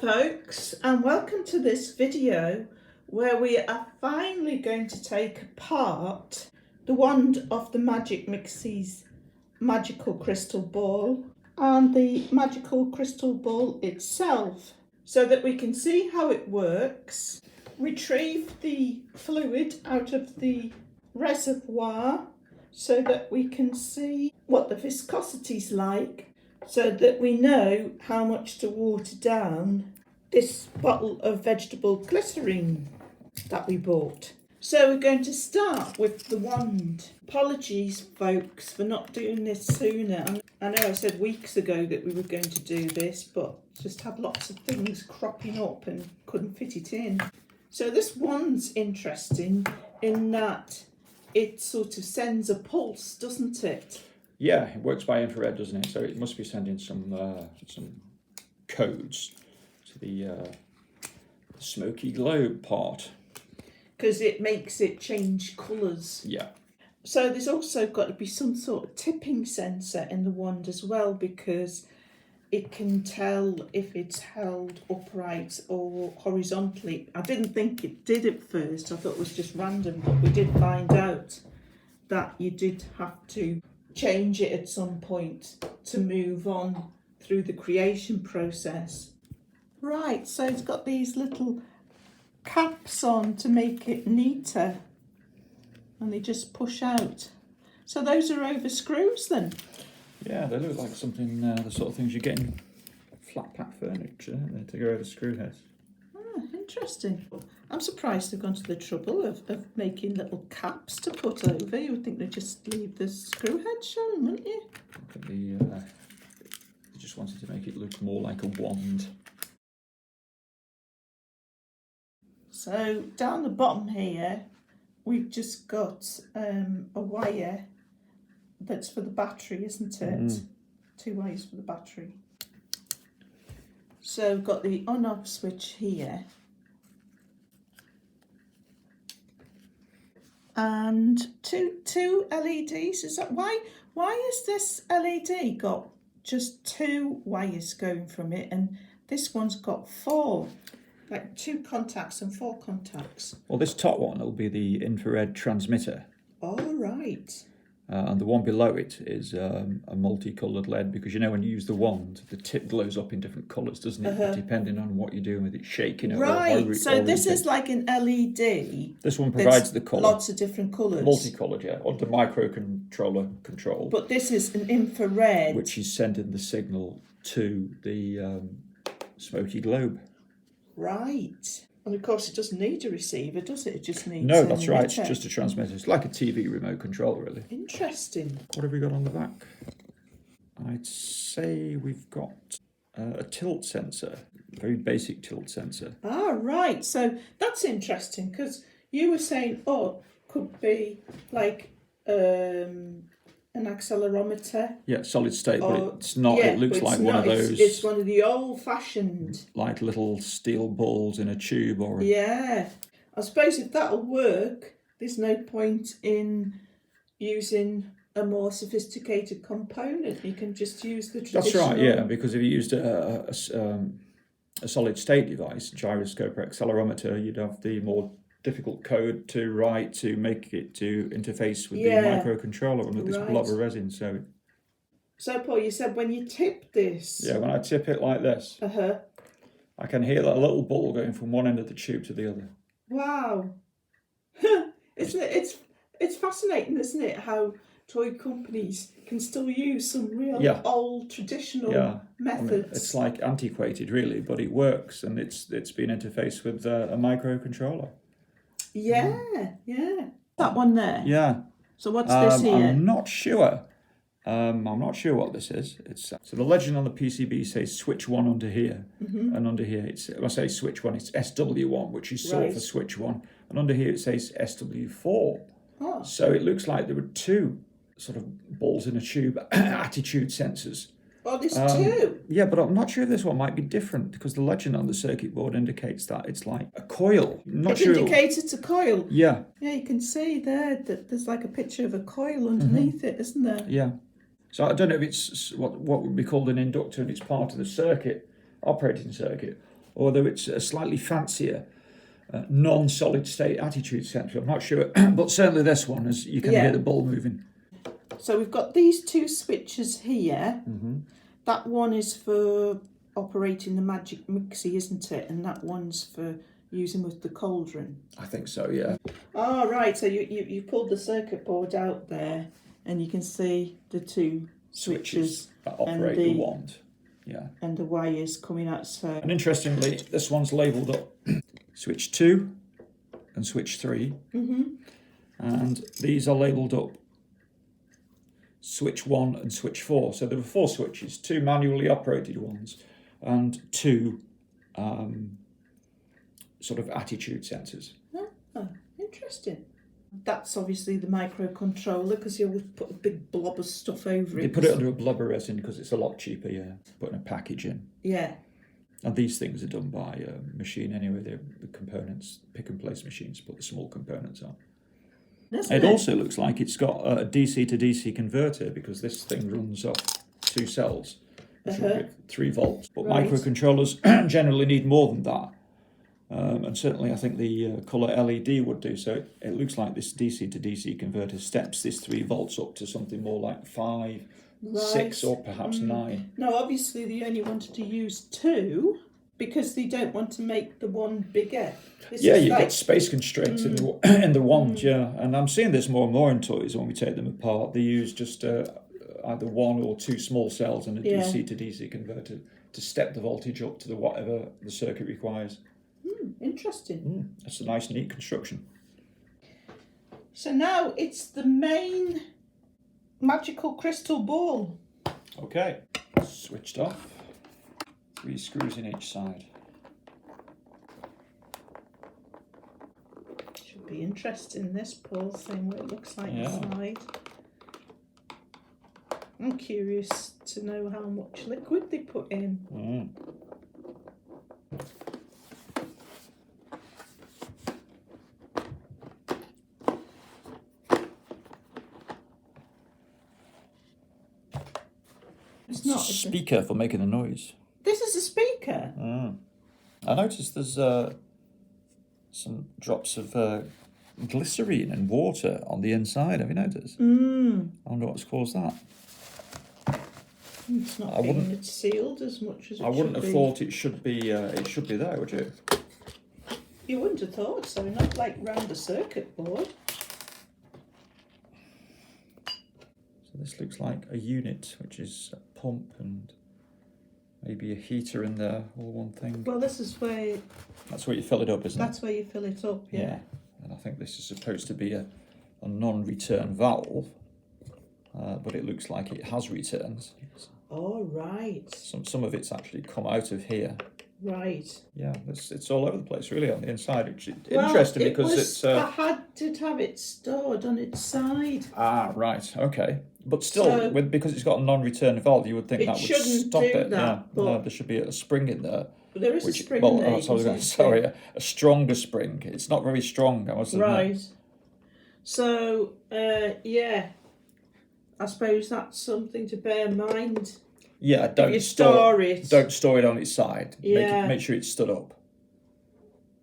folks, and welcome to this video where we are finally going to take apart the wand of the Magic Mixies magical crystal ball and the magical crystal ball itself, so that we can see how it works, retrieve the fluid out of the reservoir so that we can see what the viscosity's like, so that we know how much to water down this bottle of vegetable glycerine that we bought. So we're going to start with the wand. Apologies folks for not doing this sooner. I know I said weeks ago that we were going to do this, but just had lots of things cropping up and couldn't fit it in. So this wand's interesting in that it sort of sends a pulse, doesn't it? Yeah, it works by infrared, doesn't it? So it must be sending some codes to the smoky globe part. Because it makes it change colours. Yeah. So there's also got to be some sort of tipping sensor in the wand as well, because it can tell if it's held upright or horizontally. I didn't think it did at first. I thought it was just random, but we did find out that you did have to change it at some point to move on through the creation process. Right, so it's got these little caps on to make it neater, and they just push out. So those are over screws then? Yeah, they look like something, the sort of things you get in flat pack furniture, don't they, to go over screw heads. Ah, interesting. I'm surprised they've gone to the trouble of making little caps to put over. You would think they'd just leave the screw head showing, wouldn't you? I think they just wanted to make it look more like a wand. So down the bottom here, we've just got a wire that's for the battery, isn't it? 2 wires for the battery. So we've got the on-off switch here. And two LEDs. Is that why has this LED got just 2 wires going from it, and this one's got 4? Like 2 contacts and 4 contacts. Well, this top one will be the infrared transmitter. All right. And the one below it is a multicoloured LED, because you know when you use the wand, the tip glows up in different colours, doesn't it? Depending on what you're doing with it, shaking it. Right, so this is like an LED. This one provides the colour. Lots of different colours. Multicoloured, yeah, under microcontroller control. But this is an infrared. Which is sending the signal to the smoky globe. Right. And of course it doesn't need a receiver, does it? It just needs No, that's right, it's just a transmitter. It's like a TV remote control, really. Interesting. What have we got on the back? I'd say we've got a tilt sensor, a very basic tilt sensor. Ah, right. So that's interesting, because you were saying, could be like an accelerometer. Yeah, solid state, but it's not. Yeah, it looks like one of those. It's one of the old-fashioned, like little steel balls in a tube, or yeah. I suppose if that'll work, there's no point in using a more sophisticated component. You can just use the traditional. That's right. Yeah, because if you used a solid state device, gyroscope or accelerometer, you'd have the more difficult code to write to make it to interface with the microcontroller under this blob of resin. So Paul, you said when you tip this. Yeah, when I tip it like this, I can hear that little ball going from one end of the tube to the other. Wow. It's fascinating, isn't it, how toy companies can still use some real old traditional methods. I mean, it's like antiquated, really, but it works, and it's been interfaced with a microcontroller. Yeah. That one there. Yeah. So what's this here? I'm not sure. I'm not sure what this is. It's so the legend on the PCB says switch 1 under here, and under here when I say switch 1, it's SW1, which is short for switch 1, and under here it says SW4. Oh. So it looks like there were 2 sort of balls in a tube attitude sensors. Oh, there's 2? Yeah, but I'm not sure if this one might be different, because the legend on the circuit board indicates that it's like a coil. It indicates it's a coil? Yeah. Yeah, you can see there that there's like a picture of a coil underneath it, isn't there? Yeah. So I don't know if it's what would be called an inductor and it's part of the circuit, operating circuit, although it's a slightly fancier non-solid state attitude sensor. I'm not sure, but certainly this one, as you can hear the ball moving. So we've got these two switches here. That one is for operating the Magic Mixie, isn't it? And that one's for using with the cauldron. I think so, yeah. Oh, right. So you pulled the circuit board out there, and you can see the two switches that operate the wand. Yeah. And the wires coming out. So. And interestingly, this one's labelled up switch 2 and switch 3. And these are labelled up switch 1 and switch 4. So there were 4 switches, 2 manually operated ones and 2 sort of attitude sensors. Oh, interesting. That's obviously the microcontroller, because you always put a big blob of stuff over it. They put it under a blubber resin because it's a lot cheaper, putting a package in. Yeah. And these things are done by a machine anyway. They're the components, pick and place machines, put the small components on. It also looks like it's got a DC to DC converter, because this thing runs off 2 cells, which will give 3 volts. But microcontrollers generally need more than that. And certainly I think the colour LED would do. So it looks like this DC to DC converter steps this 3 volts up to something more like 5, 6 or perhaps 9. No, obviously they only wanted to use 2 because they don't want to make the one bigger. You've got space constraints in the wand, And I'm seeing this more and more in toys when we take them apart. They use just either 1 or 2 small cells and a DC to DC converter to step the voltage up to the whatever the circuit requires. Interesting. That's a nice, neat construction. So now it's the main magical crystal ball. Okay, switched off. 3 screws in each side. Should be interesting, this, Paul, seeing what it looks like inside. I'm curious to know how much liquid they put in. It's not a speaker for making a noise. This is a speaker? I noticed there's some drops of glycerine and water on the inside. Have you noticed? I wonder what's caused that. It's not being sealed as much as it should be. I wouldn't have thought it should be there, would you? You wouldn't have thought so, not like round the circuit board. This looks like a unit, which is a pump and maybe a heater in there, all one thing. Well, this is where... That's where you fill it up, isn't it? That's where you fill it up, yeah. And I think this is supposed to be a non-return valve, but it looks like it has returns. Oh, right. Some of it's actually come out of here. Right. Yeah, it's all over the place, really, on the inside, which is interesting because it's... I had to have it stored on its side. Ah, right, okay. But still, because it's got a non-return valve, you would think that would stop it. No, there should be a spring in there. But there is a spring in there. A stronger spring. It's not very strong, I must admit. Right. So, I suppose that's something to bear in mind. Yeah, don't store it on its side. Make sure it's stood up.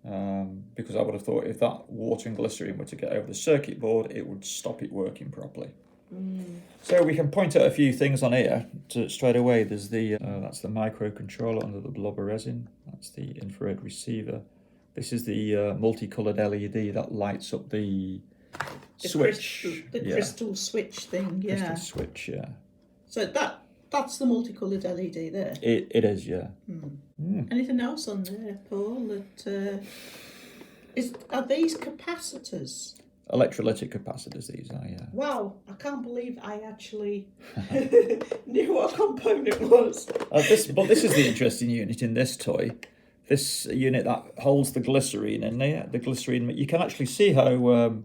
Because I would have thought if that water and glycerine were to get over the circuit board, it would stop it working properly. So we can point out a few things on here straight away. There's that's the microcontroller under the blubber resin. That's the infrared receiver. This is the multicoloured LED that lights up the switch. Crystal switch thing, Crystal switch, So that's the multicoloured LED there? It is, yeah. Anything else on there, Paul? Are these capacitors? Electrolytic capacitors, these are, yeah. Wow, I can't believe I actually knew what component it was. But this is the interesting unit in this toy. This unit that holds the glycerine in there. The glycerine, you can actually see how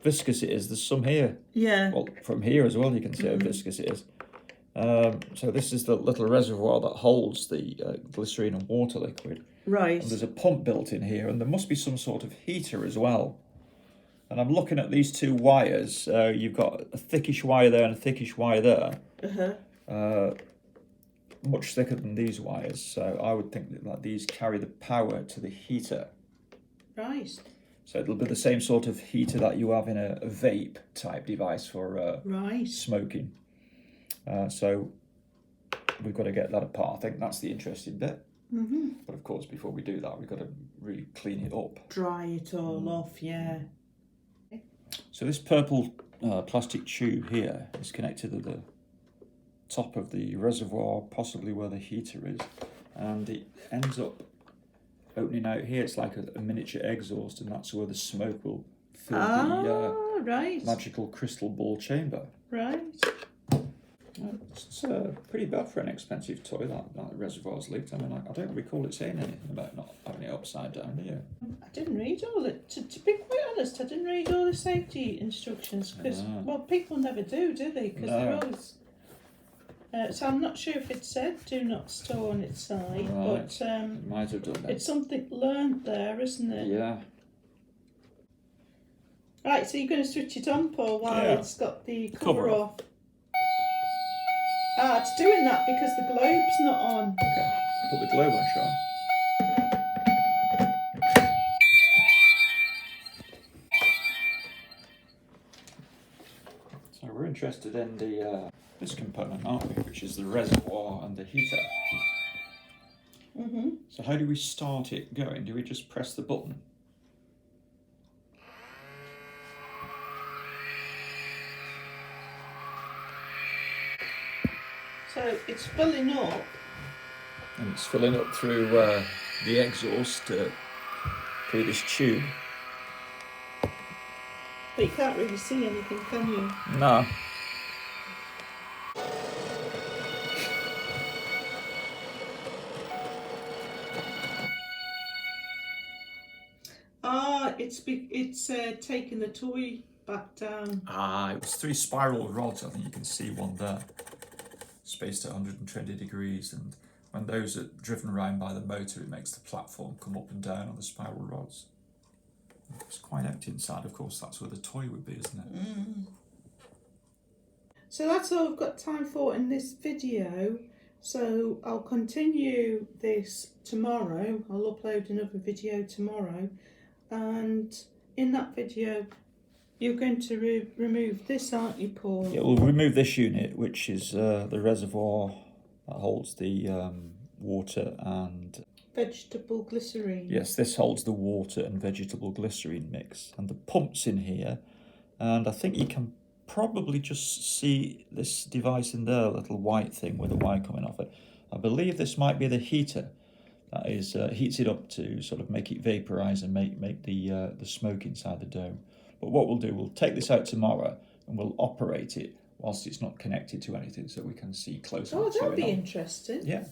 viscous it is. There's some here. Yeah. Well, from here as well, you can see how viscous it is. So this is the little reservoir that holds the glycerine and water liquid. Right. And there's a pump built in here, and there must be some sort of heater as well. And I'm looking at these 2 wires. You've got a thickish wire there and a thickish wire there. much thicker than these wires, so I would think that these carry the power to the heater. Right. So it'll be the same sort of heater that you have in a vape type device for smoking. So we've got to get that apart. I think that's the interesting bit. But of course, before we do that, we've got to really clean it up. Dry it all off, yeah. So this purple plastic tube here is connected to the top of the reservoir, possibly where the heater is, and it ends up opening out here. It's like a miniature exhaust, and that's where the smoke will fill the right. magical crystal ball chamber. Right. It's pretty bad for an expensive toy, that reservoir's leaked. I mean, I don't recall it saying anything about not having it upside down, do you? I didn't read all it. To be quite honest, I didn't read all the safety instructions because, well, people never do they? Because they're always... so I'm not sure if it said do not store on its side, but it might have done that. It's something learned there, isn't it? Yeah. Right, so you're going to switch it on, Paul, while it's got the cover off. It's doing that because the globe's not on. Okay, put the globe on, shall I? So we're interested in the this component, aren't we? Which is the reservoir and the heater. So how do we start it going? Do we just press the button? So it's filling up. And it's filling up through the exhaust through this tube. But you can't really see anything, can you? No. It's taking the toy back down. It was 3 spiral rods. I think you can see one there, spaced at 120 degrees, and when those are driven around by the motor, it makes the platform come up and down on the spiral rods. It's quite empty inside, of course. That's where the toy would be, isn't it? So that's all I've got time for in this video. So I'll continue this tomorrow. I'll upload another video tomorrow, and in that video you're going to remove this, aren't you, Paul? Yeah, we'll remove this unit, which is the reservoir that holds the water and vegetable glycerine. Yes, this holds the water and vegetable glycerine mix, and the pump's in here, and I think you can probably just see this device in there, a little white thing with a wire coming off it. I believe this might be the heater that is heats it up to sort of make it vaporize and make the smoke inside the dome. But what we'll do, we'll take this out tomorrow and we'll operate it whilst it's not connected to anything, so we can see closer. Oh, that'll be interesting. Yeah.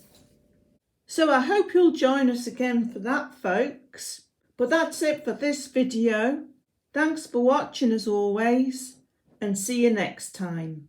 So I hope you'll join us again for that, folks. But that's it for this video. Thanks for watching as always, and see you next time.